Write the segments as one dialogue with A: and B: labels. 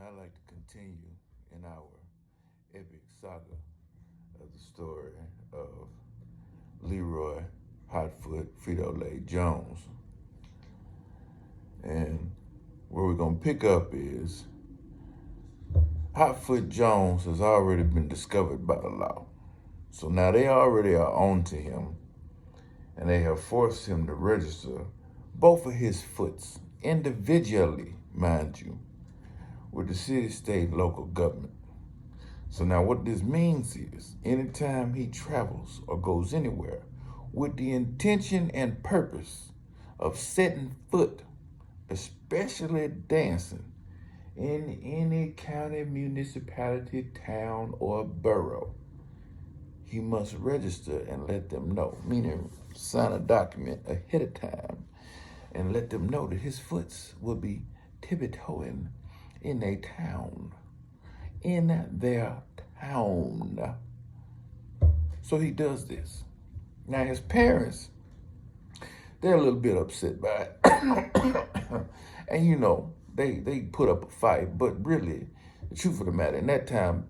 A: I'd like to continue in our epic saga of the story of Leroy Hotfoot Jones. And where we're going to pick up is Hotfoot Jones has already been discovered by the law. So now they already are on to him, and they have forced him to register both of his foots individually, mind you, with the city, state, local government. So now what this means is anytime he travels or goes anywhere with the intention and purpose of setting foot, especially dancing, in any county, municipality, town, or borough, he must register and let them know, meaning sign a document ahead of time and let them know that his foots will be tippy-toeing in a town, in their town. So he does this. Now his parents, they're a little bit upset by it. And they put up a fight, but really, the truth of the matter, in that time,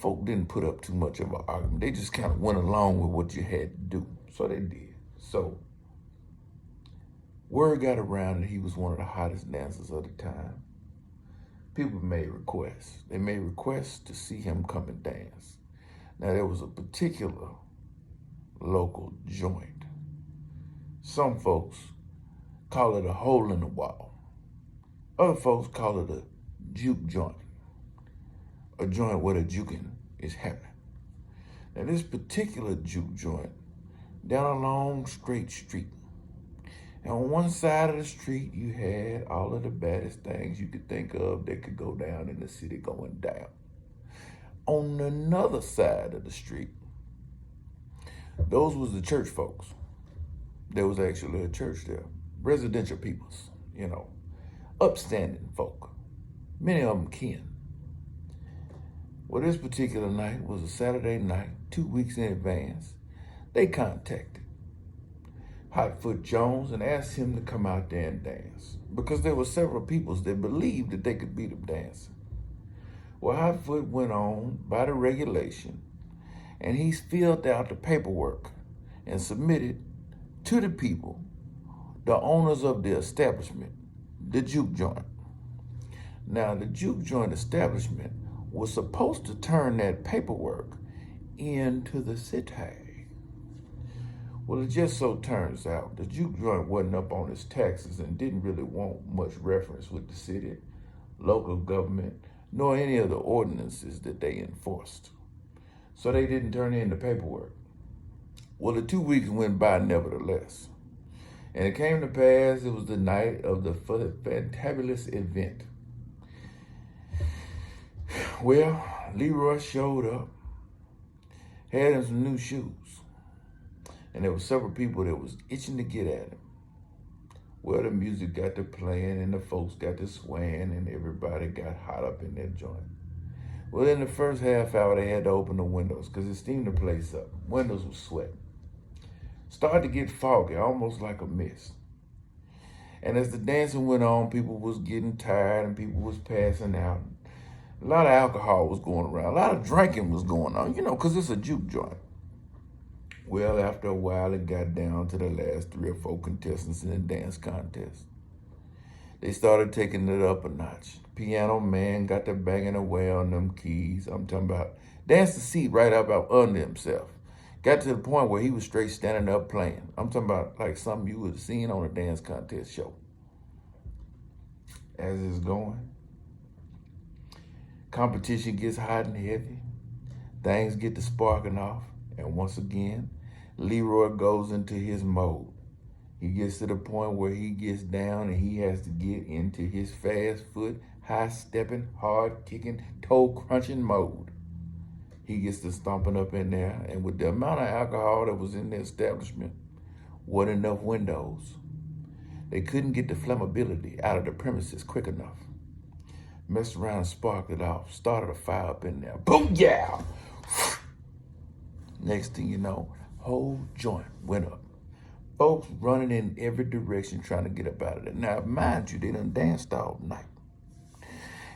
A: folk didn't put up too much of an argument. They just kind of went along with what you had to do. So they did. So word got around that he was one of the hottest dancers of the time. People made requests. They made requests to see him come and dance. Now, there was a particular local joint. Some folks call it a hole in the wall. Other folks call it a juke joint, a joint where the juking is happening. Now, this particular juke joint, down a long, straight street. And on one side of the street, you had all of the baddest things you could think of that could go down in the city going down. On another side of the street, those was the church folks. There was actually a church there. Residential peoples, upstanding folk. Many of them kin. Well, this particular night was a Saturday night, 2 weeks in advance. They contacted Hotfoot Jones and asked him to come out there and dance because there were several people that believed that they could beat him dancing. Well, Hotfoot went on by the regulation and he filled out the paperwork and submitted to the people, the owners of the establishment, the juke joint. Now, the juke joint establishment was supposed to turn that paperwork into the city. Well, it just so turns out the juke joint wasn't up on its taxes and didn't really want much reference with the city, local government, nor any of the ordinances that they enforced. So they didn't turn in the paperwork. Well, the 2 weeks went by nevertheless. And it came to pass, it was the night of the fantabulous event. Well, Leroy showed up, had him some new shoes. And there were several people that was itching to get at him. Well, the music got to playing and the folks got to swaying and everybody got hot up in that joint. Well, in the first half hour, they had to open the windows because it steamed the place up. Windows were sweating. Started to get foggy, almost like a mist. And as the dancing went on, people was getting tired and people was passing out. A lot of alcohol was going around. A lot of drinking was going on, because it's a juke joint. Well, after a while, it got down to the last 3 or 4 contestants in the dance contest. They started taking it up a notch. The piano man got to banging away on them keys. I'm talking about danced the seat right up out under himself. Got to the point where he was straight standing up playing. I'm talking about like something you would have seen on a dance contest show. As it's going, competition gets hot and heavy. Things get to sparking off. And once again, Leroy goes into his mode. He gets to the point where he gets down and he has to get into his fast foot, high-stepping, hard-kicking, toe-crunching mode. He gets to stomping up in there, and with the amount of alcohol that was in the establishment, wasn't enough windows. They couldn't get the flammability out of the premises quick enough. Messed around and sparked it off, started a fire up in there. Boom, yeah! Next thing you know, whole joint went up. Folks running in every direction trying to get up out of there. Now, mind you, they done danced all night.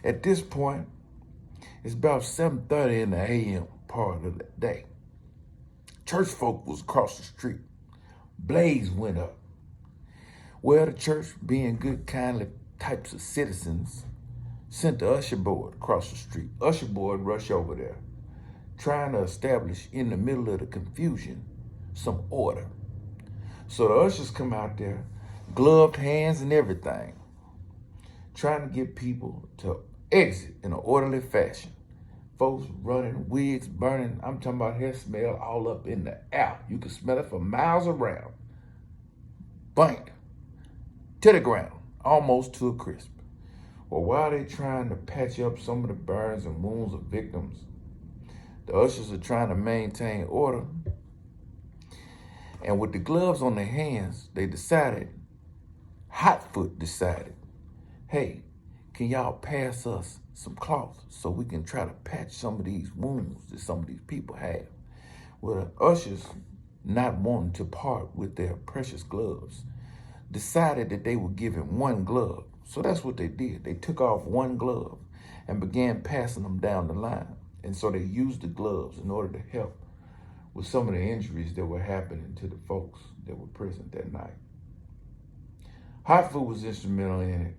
A: At this point, it's about 7:30 in the a.m. part of the day. Church folk was across the street. Blaze went up. Well, the church, being good, kindly types of citizens, sent the usher board across the street. Usher board rushed over there, trying to establish in the middle of the confusion some order. So the ushers come out there, gloved hands and everything, trying to get people to exit in an orderly fashion. Folks running, wigs burning. I'm talking about hair smell all up in the air. You can smell it for miles around. Burnt to the ground, almost to a crisp. Well, while they're trying to patch up some of the burns and wounds of victims, the ushers are trying to maintain order. And with the gloves on their hands, Hotfoot decided, hey, can y'all pass us some cloth so we can try to patch some of these wounds that some of these people have? Well, the ushers, not wanting to part with their precious gloves, decided that they would give him one glove. So that's what they did. They took off one glove and began passing them down the line. And so they used the gloves in order to help with some of the injuries that were happening to the folks that were present that night. Hotfoot was instrumental in it.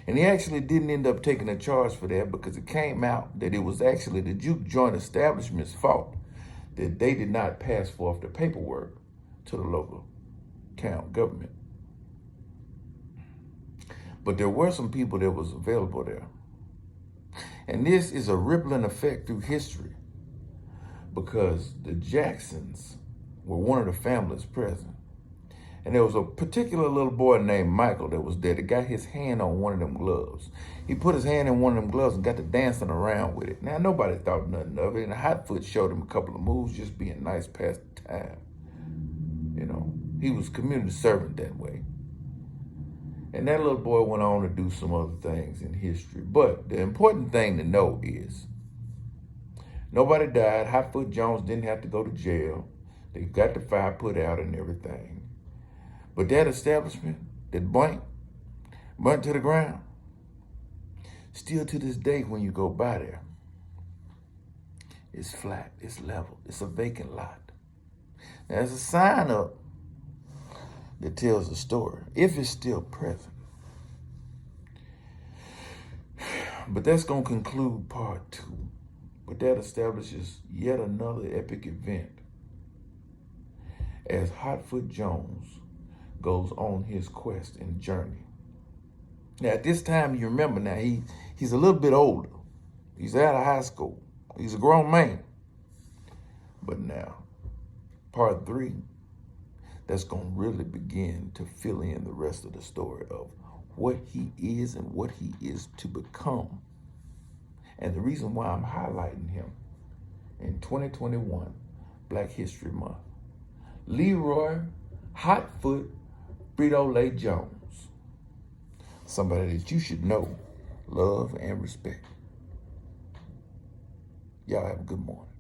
A: And he actually didn't end up taking a charge for that because it came out that it was actually the juke joint establishment's fault that they did not pass forth the paperwork to the local town government. But there were some people that was available there. And this is a rippling effect through history because the Jacksons were one of the families present. And there was a particular little boy named Michael that was there that got his hand on one of them gloves. He put his hand in one of them gloves and got to dancing around with it. Now, nobody thought nothing of it. And Hotfoot showed him a couple of moves, just being nice past the time. You know, he was community servant that way. And that little boy went on to do some other things in history. But the important thing to know is nobody died. Hotfoot Jones didn't have to go to jail. They got the fire put out and everything. But that establishment, that burnt to the ground, still to this day when you go by there, it's flat, it's level, it's a vacant lot. Now, there's a sign up that tells the story, if it's still present. But that's going to conclude part 2. But that establishes yet another epic event as Hotfoot Jones goes on his quest and journey. Now, at this time, you remember now, he's a little bit older. He's out of high school. He's a grown man. But now, part 3, that's going to really begin to fill in the rest of the story of what he is and what he is to become. And the reason why I'm highlighting him in 2021, Black History Month. Leroy Hotfoot Jones. Somebody that you should know, love, and respect. Y'all have a good morning.